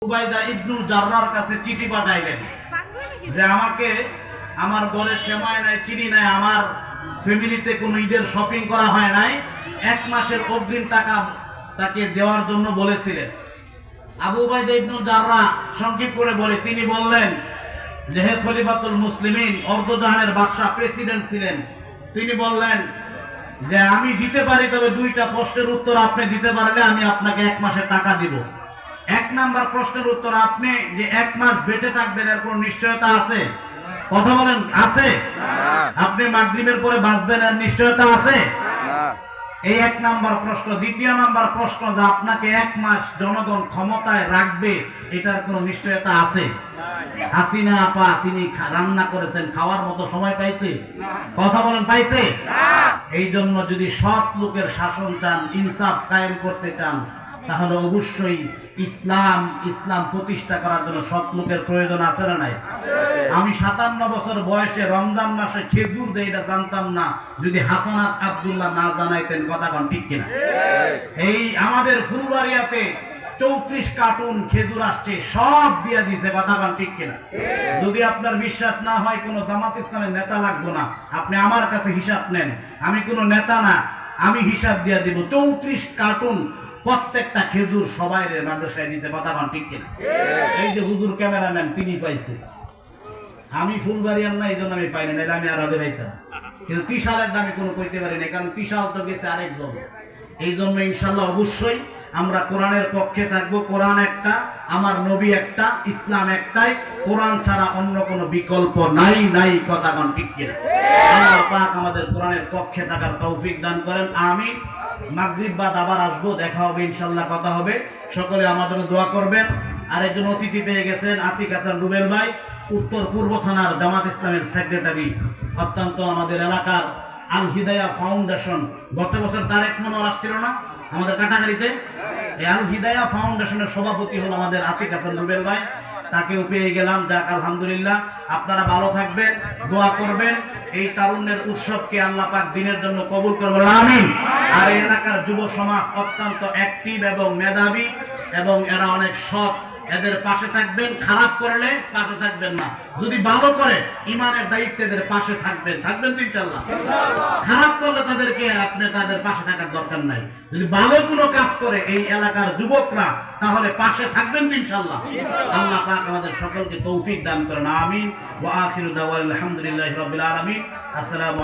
উবাইদা ইবনুল জাররার কাছে চিঠি পাঠাইলেন যে আমাকে আমার ঘরে সেমাই নাই, চিনি নাই, আমার ফ্যামিলিতে কোনো ঈদের শপিং করা হয় নাই, 1 মাসের অগ্রিম টাকা তাকে দেওয়ার জন্য বলেছিলেন। আবু উবাইদা ইবনুল জাররা সংক্ষেপ করে বলে, তিনি বললেন যে হে খলিফাতুল মুসলিমিন, অর্ধজাহানের বাদশা, প্রেসিডেন্ট ছিলেন, তিনি বললেন যে আমি দিতে পারি, তবে 2টা প্রশ্নের উত্তর আপনি দিতে পারলে আমি আপনাকে 1 মাসের টাকা দিব। 1 নাম্বার প্রশ্নের উত্তর, আপনি যে 1 মাস বেঁচে থাকবেন এর কোনো নিশ্চয়তা আছে? কথা বলেন, আছে? আপনি মাগরিবের পরে বাঁচবেন এর নিশ্চয়তা আছে? এই 1 নাম্বার প্রশ্ন। 2য় নাম্বার প্রশ্ন, যে আপনাকে 1 মাস জনগণ ক্ষমতায় রাখবে এটার কোনো নিশ্চয়তা আছে? হাসিনা আপা তিনি রান্না করেছেন, খাওয়ার মতো সময় পাইছে? কথা বলেন, পাইছে? এই জন্য যদি সৎ লোকের শাসন চান, ইনসাফ কায়েম করতে চান, তাহলে অবশ্যই ইসলাম প্রতিষ্ঠা করার জন্য সৎ লোকের প্রয়োজন আছে না নাই? আমি 57 বছর বয়সে রমজান মাসে খেজুর দেয় এটা জানতাম না, যদি হাসানাত আব্দুল্লাহ না জানাইতেন। কথা কোন ঠিক কিনা? এই আমাদের ফুলবাড়িয়াতে 34 কার্টুন খেজুর আসছে, সব দিয়ে দিছে। কথা কোন ঠিক কিনা? যদি আপনার বিশ্বাস না হয়, কোন জামাত ইসলামের নেতা লাগবে না, আপনি আমার কাছে হিসাব নেন, আমি কোন নেতা না, আমি হিসাব দিয়ে দিব। 34 কার্টুন প্রত্যেকটা খেজুর সবাই মাদ্রাসায় দিয়েছে। কথা কোন ঠিক কিনা? এই যে হুজুর ক্যামেরাম্যান, তিনি পাইছে, আমি ফুলবাড়িয়ার না, এই জন্য আমি পাইনি, নাহলে আমি আর আগে পাইতাম। কিন্তু 30 দামে কোনো কইতে পারি না, কারণ 30 তো গেছে আরেকজন। এই জন্য ইনশাল্লাহ অবশ্যই আমরা কোরআনের পক্ষে থাকবো। কোরআন একটা, আমার নবী একটা, ইসলাম একটাই, কোরআন ছাড়া অন্য কোনো বিকল্প নাই। কথা কোন ঠিক কিনা? আল্লাহ পাক আমাদের কোরআনের পক্ষে থাকার তৌফিক দান করেন, আমিন। মাগরিব বাদ আবার আসবো, দেখা হবে ইনশাল্লাহ, কথা হবে। সকলে আমাদের দোয়া করবেন। আর একজন অতিথি পেয়ে গেছেন, আতিক হাসান রুবেল ভাই, উত্তর পূর্ব থানার জামাত ইসলামের সেক্রেটারি, অত্যন্ত আমাদের এলাকার আল হিদায়া ফাউন্ডেশন। গত বছর তারেক মনোয়ার আসছিল না আমাদের কাটাগাড়িতে? এই আল হিদায়া ফাউন্ডেশনের সভাপতি হল আমাদের আতিক হাসান রুবেল ভাই, তাকেও পেয়ে গেলাম। যাক, আলহামদুলিল্লাহ। আপনারা ভালো থাকবেন, দোয়া করবেন, এই তারুণ্যের উৎসবকে আল্লাহ পাক দিনের জন্য কবুল করবেন, আমিন। আর এই এলাকার যুব সমাজ অত্যন্ত অ্যাক্টিভ এবং মেধাবী, এবং এরা অনেক সৎ, এদের পাশে থাকবেন। খারাপ করলে পাশে থাকবেন না, যদি ভালো করে ইমানের দায়িত্বে এদের পাশে থাকবেন তো ইনশাআল্লাহ। খারাপ করলে আপনি তাদের পাশে থাকার দরকার নাই। যদি ভালো কোনো কাজ করে এই এলাকার যুবকরা, তাহলে পাশে থাকবেন তো ইনশাআল্লাহ। আল্লাহ পাক আমাদের সকলকে তৌফিক দান করেন, আমিন। ওয়া আখিরু দাওয়ানা আলহামদুলিল্লাহি রাব্বিল আলামিন। আসসালামু